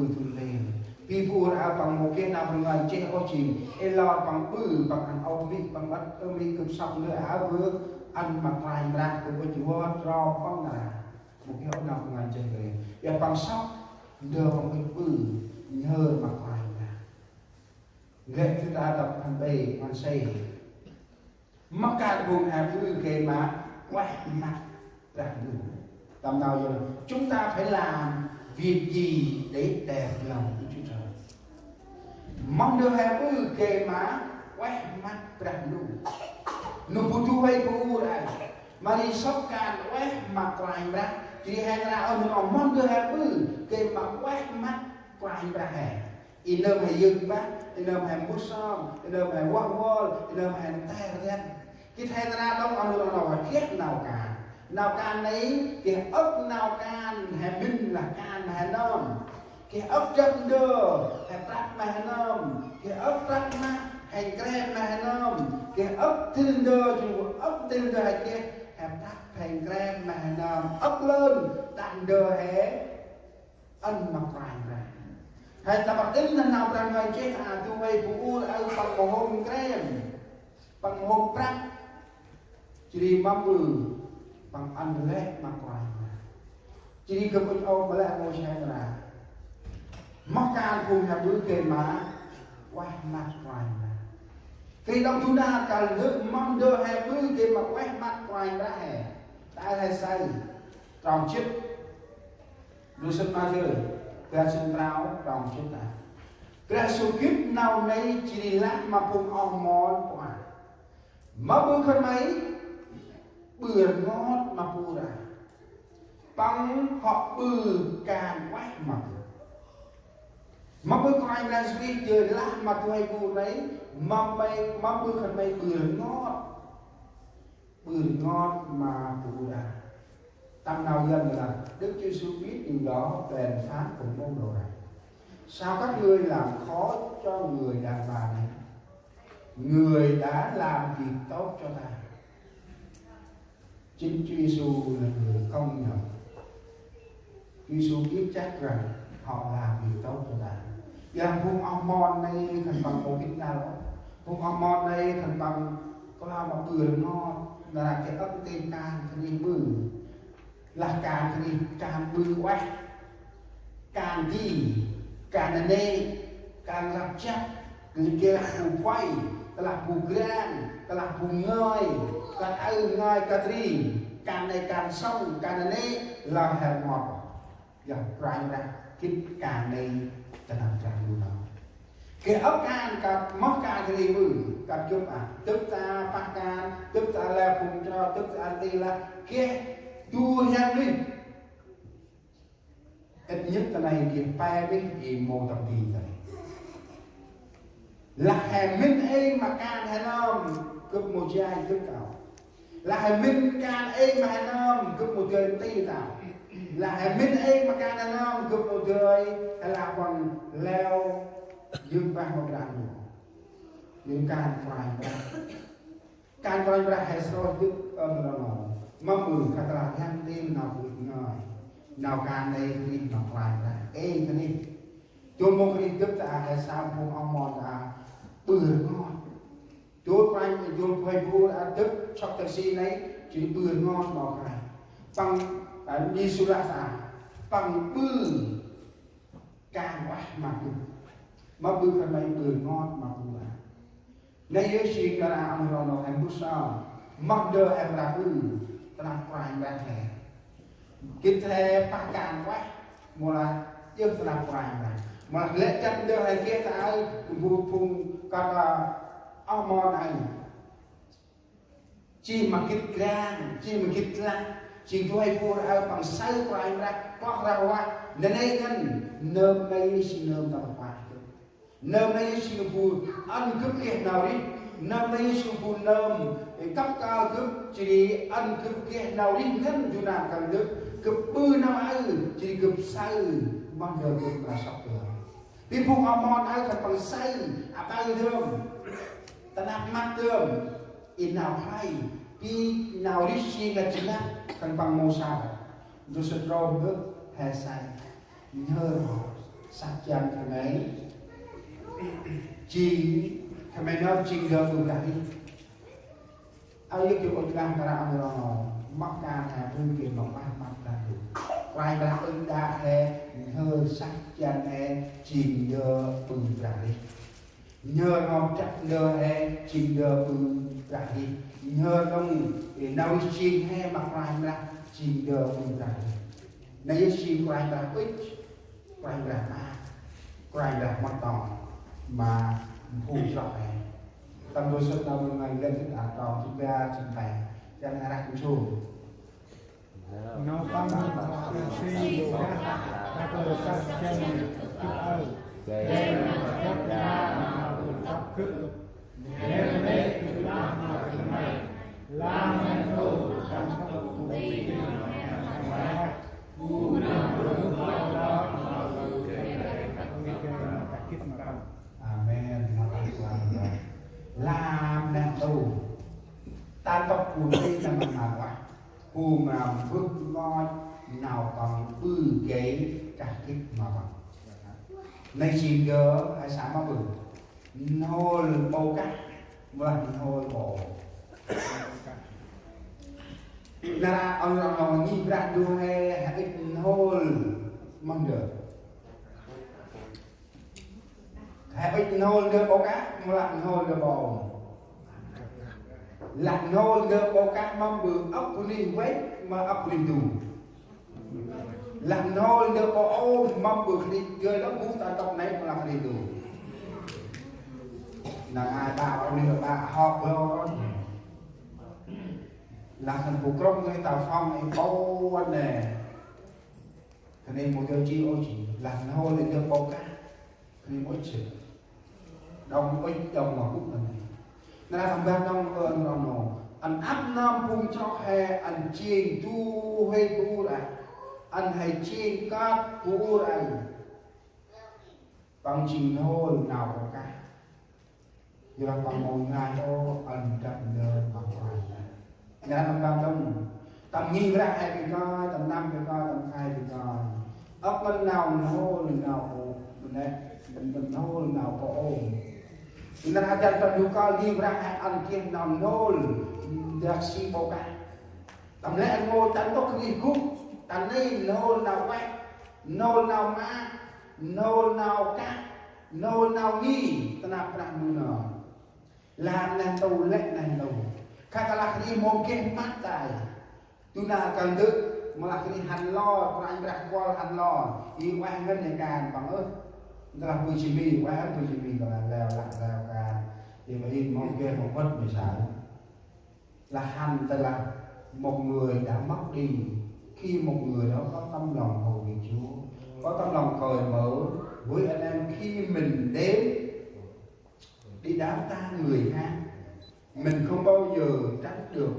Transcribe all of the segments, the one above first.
tu lên pi phu ra bằng một cái nào bằng ngàn che ô chìm lo bằng bằng ăn ô vị bằng bắt mi cực sọc nữa áo vừa ăn mặc vài ra từ cái chúa rau con là một cái ô nào bằng ngàn che rồi và bằng sóc đưa bằng cái nhớ mặc vài ra lệ chúng ta tập hành bề hành xây mắc cả vùng hàm kề mà quay mặt ra đủ tầm nào giờ chúng ta phải làm việc gì để đẹp lòng của Chúa Trời mong được hàm kề mà quay mặt ra đủ nụ phụ chú hay phụ ra mà đi sóc càn quay mặt quay ra chỉ hay là ở mình mong được hàm kề mà quay mặt quay ra hè in nôm hay dừng bác in nôm hay bút son in nôm hay quăng wall in nôm hay tay ra cái thay ra đâu ăn được nào khiết nào can ấy cái ốc nào can hay minh là can hay non cái ốc chấm đưa hay tắt mà hay non cái ốc tắt mà hay krem mà hay non cái ốc tin đưa chứ ốc tin đưa hay kia hay tắt hay krem mà hay non ốc lên đàn đưa hay ăn mặc vàng ra hay ta bắt tính nào rằng người chết tu hay phụ ở bằng một hôm krem bằng một prang chỉ mampu bằng ăn lẽ mặc quài chỉ cầm cái ô mà lại ngồi xe ra mắc can cùng hạt bưởi kề má quay mặt quài khi đông chúng ta cần nước mong đưa hạt bưởi kề mà quay mặt quài ra hè tại hay say tròn chip đôi sân ma chơi ra sân ráo tròn chip này ra số kiếp nào này chỉ lát mà cùng ong mòn quả mà bữa khăn mấy bừa ngót mà bù ra bằng họ bừa càng quét mà bữa con anh ra suy chơi lát mà tôi hay bù đấy mà bữa khăn mấy bừa ngót mà bù ra tâm nào dân là Đức Chúa Giêsu biết điều đó đền phán của môn đồ này sao các ngươi làm khó cho người đàn bà này người đã làm việc tốt cho ta chính Chúa Giêsu là người công nhận Chúa Giêsu biết chắc rằng họ làm việc tốt cho ta và vùng ông mòn này thành bằng một ít nào đó vùng ông mòn này thành bằng có làm một bừa ngon là cái ấp tên can cái đi bừa là can cái đi can bừa quét can gì can nê can gặp chắc cứ kia phù quay là phù gran là phù ngơi cái ngơi cái gì can này can sông can này là hạt ngọt gặp rang ra cái can này ta làm ra luôn đó cái ốc can cái móc can cái gì cái chụp tức ta pa can tức ta là phùng cho tức ta đi là cái chua nhang đi ít nhất cái này cái pa với cái mô tập gì này là hèm minh ấy mà can hay không cướp một chai cướp cào là hèm minh can ấy mà hay không cướp một trời tây tạo là hèm minh ấy mà can hay không cướp một trời hay là còn leo dương vang một đàn những can phải ra hay so tức nó mà mừng cả là nhang tim nào bụi ngòi nào can đây thì nó phải ra cái này tôi muốn đi cướp ta hay sao không ông mòn ta bừa ngon chúa quanh chúa quay vua đã tức cho taxi này chỉ bừa ngon bỏ này bằng đi su la sa bằng bừa càng quá mà bừa phần này bừa ngon mà bừa này ấy chỉ là ông nó em bút sao mặc đồ em là làm quay ra hè cái thề ba càng quá một là chưa làm quay này mà lệ chân đưa hay kia ta ơi vùng còn là ông mòn này chỉ mà kít gan chỉ mà kít lăng chỉ tôi hay vô ở bằng say của anh ra có ra hoa nên đây ngân nơm đây xin nơm tao qua nơm đây xin vui ăn cướp kia nào đi nơm đây xin vui nơm cấp cao cướp chỉ ăn cướp kia nào đi ngân chú nào cần được cướp bư nào ai chỉ cướp say mong giờ cướp là sắp được vì vùng họ mòn ai thật bằng say tay thương ta nạp mắt thương in nào hay vì nào đi xin là chính là cần bằng màu sao rồi sẽ rô bước hè say nhớ sắc chân thằng ấy chi thằng ấy nó chi được được cả đi ai biết kiểu ông đang ra rồi mắc ca hà thương kiểu mọc ba mắc ra được quay ra ưng đa he hơi sắc chân he chìm nhờ bừng ra đi nhờ ngọc chắc nhờ he chìm nhờ bừng ra đi nhờ đông để nấu chim he mặc ra chìm nhờ bừng ra đi này chim quay ra ít quay ra ma quay ra mặt tỏ mà phù trọng này tâm tôi sẽ đâu ngày lên cái đá tròn chúng ta trình bày cho nên ra cũng chung nó có một cái suy đoán các tôi sẽ chân ở cái quốc gia mà được tập cự nếu đấy cứ làm mà cái này làm nên tôi trong các cụ đi mà cụ nào cũng lo đó mà cái kiếp mà không amen làm nên tôi ta tập cuốn đi là mình mà quá cụ mà bước ngoi nào còn bư cái cả kiếp mà bằng này chỉ gỡ hay sáng mà bự hôi bầu cắt và hôi bầu là ông nhìn ra đua hay ít hôi mong được hay ít hôi đưa bầu cắt mà lạnh hôi đưa bầu lạnh hôi đưa bầu cắt mong bự ốc lên vết mà ốc lên đủ làm nôi được bộ ôm mong bực đi người đó cũng ta đọc này mà làm đi đủ là ai bảo ông đi là bà họp rồi là thành phố công người tàu phong này bao vấn đề cho nên một tiêu chí ôi chỉ làm nôi lên được bộ cá nên mỗi chuyện đồng ích đồng mà cũng là này là thằng ba đông ơn nó nổ anh áp nam cùng cho hè anh chiên tu hay tu lại anh hãy chiên cát của anh bằng trình hôi nào có cả giờ bằng một ngày đó anh chậm nhờ bằng vài ngày tầm bao đông tầm nghi ra hai cái coi tầm năm cái coi tầm hai cái coi ốc bên nào hôi nào mình đây mình hôi nào có ôm chúng ta chân tầm du coi nghi ra hai anh kia nào nôi được xi bầu cả tầm lẽ anh ngồi tấn có cái gì cũng anh ấy nô nào quay nô nào má nô nào cá nô nào nghi ta nạp ra mù nọ làm nên tù lệnh này tù các là khi môn kê mát tài tu na cần thức mà là khi hành lo còn anh đặt qua hành lo y qua ngân này càng bằng ớt là bùi chỉ bì qua bùi chỉ bì là leo càng thì mà in môn kê một mất 16 là hành tức là một người đã mất đi khi một người đó có tâm lòng hầu việc Chúa, có tâm lòng cởi mở với anh em khi mình đến đi đám tang người khác, mình không bao giờ tránh được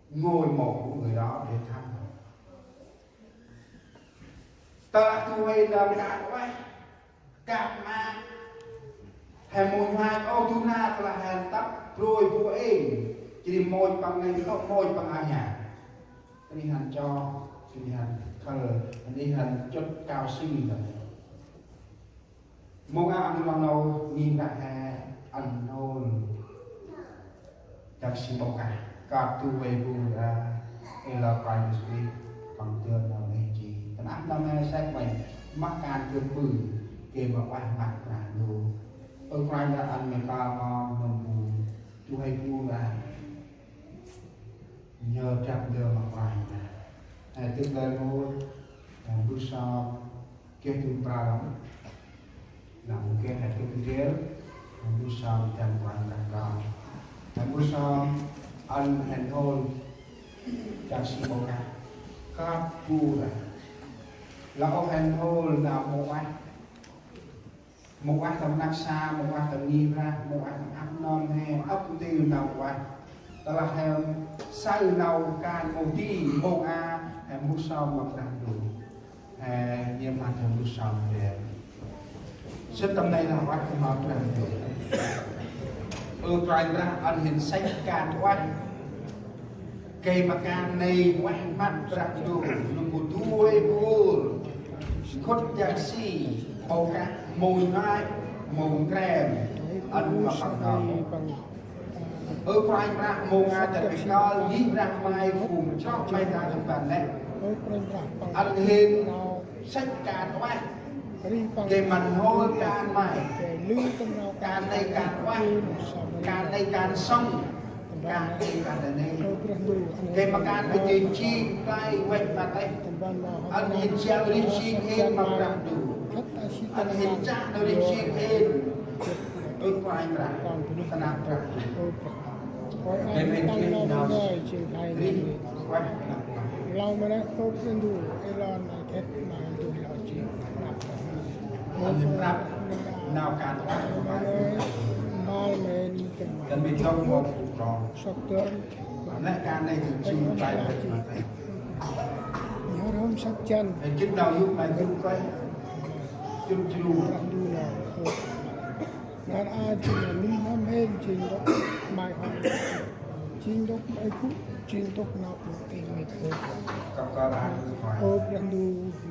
ngôi mộ của người đó để thăm. Ta thu hay làm cả quay, cả mà hàng mùi hoa ô tu na là hàng tắp rồi của em, chỉ môi bằng ngày không môi bằng ai nhà. Đi hành cho đi hành color đi hành chất cao su rồi một ăn lần đầu nhìn lại ăn nôn chắc xin bọc cả cả tu về bu ra là privacy bằng tiền nào này chỉ anh ăn năm nay sách mình mắc can cơn bự kề vào bàn mặt là đồ ở ngoài là ăn mình cao ngon nồng bù tu hay bu ra nhờ chạm đưa mà ngoài tức là một bữa sau kết thúc ra đó là một cái hạt kết thúc bữa sau chạm quan cả con bữa sau ăn hẹn hôn chạm sĩ một ngày các cu là ông hẹn hôn là một anh tầm nắc xa một anh tầm nghi ra một anh tầm áp non hay ấp tiêu nào của anh đó là theo sai nào can một tí một a em mua sau mà làm đủ nhưng mà thằng mua sau về rất tâm đây là quá không nói làm đủ trái ra anh hiện sách can quá cây mà can này quá mắt ra đủ nó một đuôi buồn khốt giang si bầu cá mùi ngai mùi krem ăn mà bằng đó quay ra mùi ngai thật bị co dí ra mai phùng chót mai ra được bản này ăn hình sách càn quá cái mình hôi càn mày càn này càn quá càn này càn xong càn này càn này cái mà càn phải tiền chi tay quay mặt tay anh hình treo đi chi hết mà làm đủ anh hình trạng nó đi chi hết tôi quay ra ta làm ra cái bên kia nào đi quay เราไม่ได้คบกันดูไอ้ร้อนมาแค่มาดูเราจริงนับ anh hìnhรับnào càn quá มาเลยมาเลยกันมา กันเป็นต้องบอกรอง สักเดือน และการในถึงชีวิตไปมาไป เดี๋ยวเริ่มสักจัน เห็นจุดดาวยุคไปจุดไปจุดจู ดูเรางานอาจจะมีน้ำเห็นจริงดอกไม้หอมจริงดอกไม้คุจริงดอกนอกเองไม่เคย กับการอ่านหอย โอ้กันดู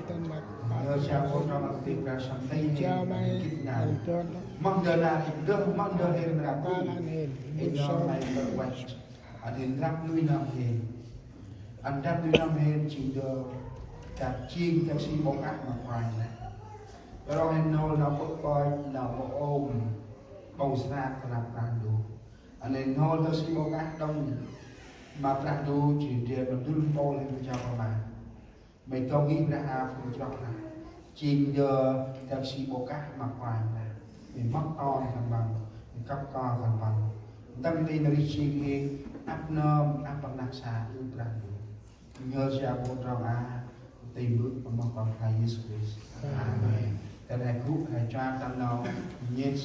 ตันมา เมื่อชาวคนเราติดการสัมผัส จะไม่ คิดนาน เดิน mong đợi là đương mong đợi hiện là ตาลานเห็น hiện do này đợi quay anh hiện rap nuôi năm hiện anh rap nuôi năm hiện chỉ được cả chim cả si bóng ác mà hoài này rồi hiện nô là bốc coi là bộ ôm bầu ra là làm đủ anh hiện nô là si bóng ác đông mà làm đủ chỉ để mà đun bò lên cho các bạn mình không nghĩ ra phụ cho là chim giờ cả si bóng ác mà hoài này mình mắc to thì thằng bằng mình cấp co thằng bằng tâm tin là chi khi áp nôm áp bằng đặc xà ưu tràn nhớ cha vô trong tìm bước bằng con thầy Jesus Christ. Amen. Cái này cứu thầy cho tâm nó nhiên